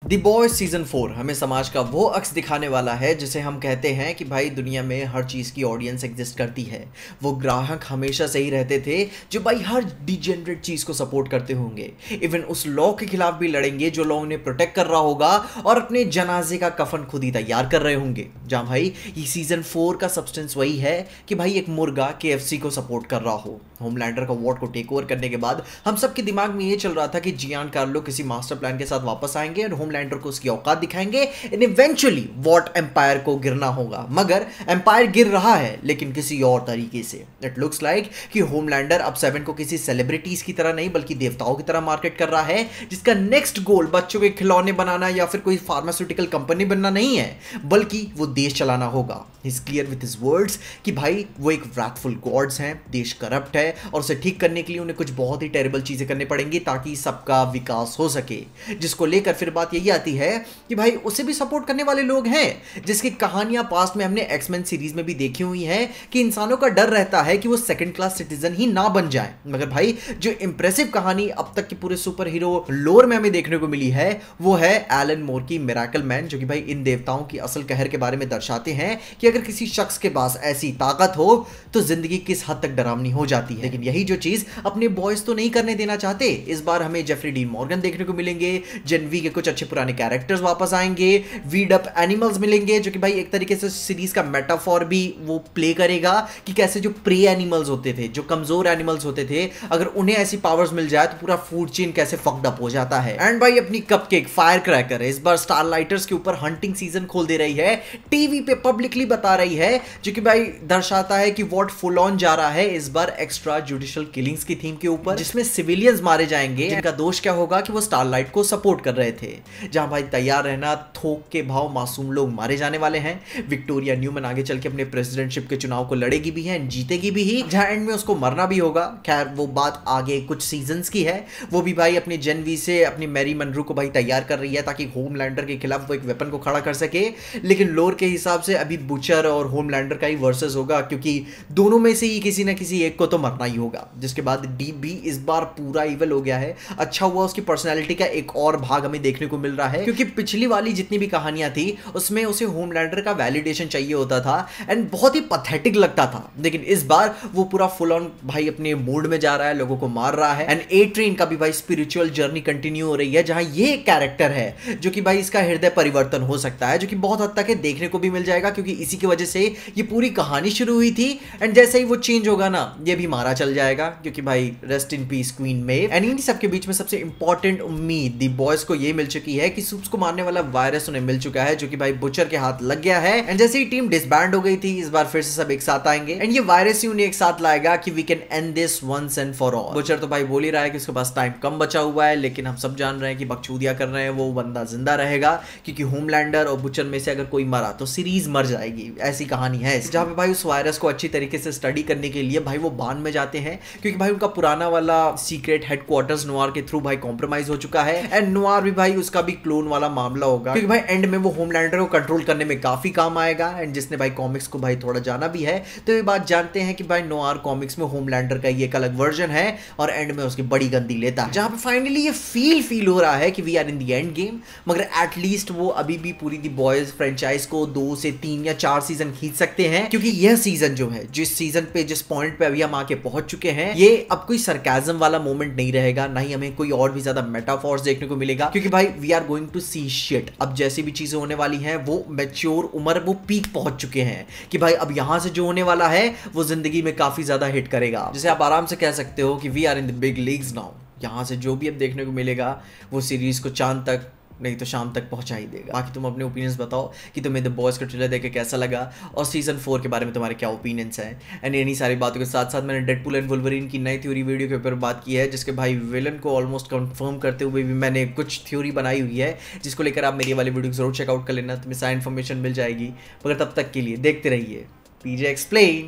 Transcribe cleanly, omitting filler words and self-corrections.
The boys season 4 हमें समाज का वो अक्स दिखाने वाला है जिसे हम कहते हैं कि भाई दुनिया में हर चीज़ की ऑडियंस एग्जिस्ट करती है। वो ग्राहक हमेशा सही रहते थे जो भाई हर डिजेनरेट चीज़ को सपोर्ट करते होंगे, इवन उस लॉ के खिलाफ भी लड़ेंगे जो लॉ उन्हें प्रोटेक्ट कर रहा होगा और अपने जनाजे का कफन खुद ही तैयार कर रहे होंगे। जहाँ भाई ये सीजन 4 का सब्सटेंस वही है कि भाई एक मुर्गा KFC को सपोर्ट कर रहा हो। होमलैंडर का वॉर्ड को टेक ओवर करने के बाद हम सबके दिमाग में ये चल रहा था कि जियान कार्लो किसी मास्टर प्लान के साथ वापस आएंगे और होमलैंडर को उसकी औकात दिखाएंगे एंड इवेंचुअली वॉट एम्पायर को गिरना होगा। मगर एम्पायर गिर रहा है लेकिन किसी और तरीके से। इट लुक्स लाइक कि होमलैंडर अब 7 को किसी सेलिब्रिटीज की तरह नहीं बल्कि देवताओं की तरह मार्केट कर रहा है, जिसका नेक्स्ट गोल बच्चों के खिलौने बनाना या फिर कोई फार्मास्यूटिकल कंपनी बनना नहीं है बल्कि वो देश चलाना होगा। He's clear with his words कि भाई वो एक wrathful gods हैं, देश करप्ट है और उसे ठीक करने के लिए उन्हें कुछ बहुत ही टेरिबल चीजें करनी पड़ेंगी ताकि सबका विकास हो सके। जिसको लेकर फिर बात यही आती है कि भाई उसे भी सपोर्ट करने वाले लोग हैं, जिसकी कहानियां पास्ट में हमने एक्समैन सीरीज में भी देखी हुई हैं कि इंसानों का डर रहता है कि वो सेकंड क्लास सिटीजन ही ना बन जाए। मगर भाई जो इंप्रेसिव कहानी अब तक की पूरे सुपर हीरो लोर में हमें देखने को मिली है वो है एलन मोर की मिरेकल मैन, जो कि भाई इन देवताओं की असल कहर के बारे में दर्शाते हैं कि अगर किसी शख्स के पास ऐसी ताकत हो तो जिंदगी किस हद तक डरावनी हो जाती है। लेकिन यही जो चीज अपने बॉयज तो नहीं करने देना चाहते। इस बार हमें जेफरी डीन मॉर्गन देखने को मिलेंगे, जेनवी के कुछ अच्छे पुराने कैरेक्टर्स वापस आएंगे, वीड अप एनिमल्स मिलेंगे जो कि भाई एक तरीके से सीरीज का मेटाफॉर भी वो प्ले करेगा कि कैसे जो प्रे एनिमल्स होते थे, जो कमजोर एनिमल्स होते थे, अगर उन्हें ऐसी पावर्स मिल जाए तो पूरा फूड चेन कैसे फक्ड अप हो जाता है। एंड भाई अपनी कपकेक फायर क्रैकर इस बार स्टारलाइटर्स के ऊपर हंटिंग सीजन खोल दे रही है, टीवी पे पब्लिकली बता रही है, जो कि भाई दर्शाता है कि वॉट फुल ऑन जा रहा है इस बार एक्स्ट्रा जुडिशियल किलिंग्स की थीम के ऊपर, जिसमें सिविलियंस मारे जाएंगे जिनका दोष क्या होगा कि वो स्टारलाइट को सपोर्ट कर रहे थे। जहां भाई तैयार रहना, थोक के भाव मासूम लोग मारे जाने वाले हैं। विक्टोरिया न्यूमैन आगे चल के अपने प्रेसिडेंटशिप के चुनाव को लड़ेगी भी है, जीतेगी भी ही, जहां एंड में उसको मरना भी होगा। खैर वो बात आगे कुछ सीजन्स की है। वो भी भाई अपनी जेनवी से अपनी मैरी मनरू को भाई तैयार कर रही है ताकि होमलैंडर के खिलाफ वो एक वेपन को खड़ा कर सके। लेकिन लोर के हिसाब से अभी बुचर और होमलैंडर का ही वर्सेस होगा, क्योंकि दोनों में से ही किसी ना किसी एक को तो मरना ही होगा। जिसके बाद डीप भी इस बार पूरा इवल हो गया है। अच्छा हुआ उसकी पर्सनैलिटी का एक और भाग हमें देखने को मिल रहा है, क्योंकि पिछली वाली जितनी भी कहानियां थी उसमें उसे होमलैंडर का वैलिडेशन चाहिए होता था एंड बहुत ही पैथेटिक लगता था। लेकिन इस बार वो पूरा फुल ऑन भाई अपने मूड में जा रहा है, लोगों को मार रहा है। एंड ए ट्रेन का भी भाई स्पिरिचुअल जर्नी कंटिन्यू हो रही है, जहां ये एक कैरेक्टर है जो कि भाई इसका हृदय परिवर्तन हो सकता है, जो कि बहुत हद तक देखने को भी मिल जाएगा, क्योंकि इसी की वजह से ये पूरी कहानी शुरू हुई थी। एंड जैसे ही वो चेंज होगा ना, ये भी मारा चल जाएगा, क्योंकि भाई rest in peace Queen Maeve. And इन सबके बीच में सबसे इंपॉर्टेंट उम्मीद द बॉयज को ये मिल चुकी है कि सुप्स को मारने वाला वायरस उन्हें मिल चुका है, जो कि भाई बुचर के हाथ लग गया है। एंड जैसे ही टीम डिसबैंड हो गई थी, इस बार फिर से सब एक साथ आएंगे एंड ये वायरस ही उन्हें एक साथ लाएगा कि we can end this once and for all. Butcher तो भाई बोल ही रहा है कि उसके पास टाइम कम बचा हुआ है, लेकिन हम सब जान रहे हैं कि बकचोदिया कर रहे हैं, वो बंदा जिंदा रहेगा, क्योंकि होमलैंडर और बुचर में से अगर कोई मरा तो सीरीज मर जाएगी। ऐसी कहानी है जहां पे भाई उस वायरस को अच्छी तरीके से स्टडी करने के लिए भाई वो बान में जाते हैं, क्योंकि भाई उनका पुराना वाला सीक्रेट हेडक्वार्टर्स नोआर के थ्रू भाई कॉम्प्रोमाइज हो चुका है। एंड नोआर भी भाई उसका भी क्लोन वाला मामला होगा, क्योंकि भाई एंड में वो होमलैंडर को कंट्रोल करने में काफी काम आएगा। एंड जिसने भाई कॉमिक्स को भाई थोड़ा जाना भी है तो ये बात जानते हैं कि भाई नोआर कॉमिक्स में होमलैंडर का ये एक अलग वर्जन है और एंड में उसकी बड़ी गंदी लेता है, जहां पे फाइनली ये फील हो रहा है कि we are in the end game. मगर एटलीस्ट वो अभी भी पूरी दी बॉयज फ्रेंचाइज को 2 से 3 या 4 सीजन खींच सकते हैं, क्योंकि यह सीजन जो है, जिस सीजन पे जिस पॉइंट पे अभी हम आके पहुंच चुके हैं, ये अब कोई सरकाजम वाला मोमेंट नहीं रहेगा, ना ही हमें कोई और भी ज्यादा मेटाफॉर्स देखने को मिलेगा, क्योंकि भाई we are going to see shit. अब जैसी भी चीजें होने वाली हैं वो मैच्योर उम्र, वो पीक पहुंच चुके हैं कि भाई अब यहां से जो होने वाला है वो जिंदगी में काफी ज्यादा हिट करेगा। जैसे आप आराम से कह सकते हो कि we are in the big leagues now. यहां से जो भी अब देखने को मिलेगा वो सीरीज को चांद तक नहीं तो शाम तक पहुंचा ही देगा। बाकी तुम अपने ओपिनियंस बताओ कि तुम्हें द बॉयज का ट्रेलर देख के कैसा लगा और सीजन 4 के बारे में तुम्हारे क्या ओपिनियंस हैं। एंड इन्हीं सारी बातों के साथ साथ मैंने डेडपूल एंड वुल्वरीन की नई थ्योरी वीडियो के ऊपर बात की है, जिसके भाई विलन को ऑलमोस्ट कंफर्म करते हुए भी मैंने कुछ थ्योरी बनाई हुई है, जिसको लेकर आप मेरी वाली वीडियो जरूर चेकआउट कर लेना, तुम्हें सारी इन्फॉर्मेशन मिल जाएगी। मगर तब तक के लिए देखते रहिए पीजे एक्सप्लेन।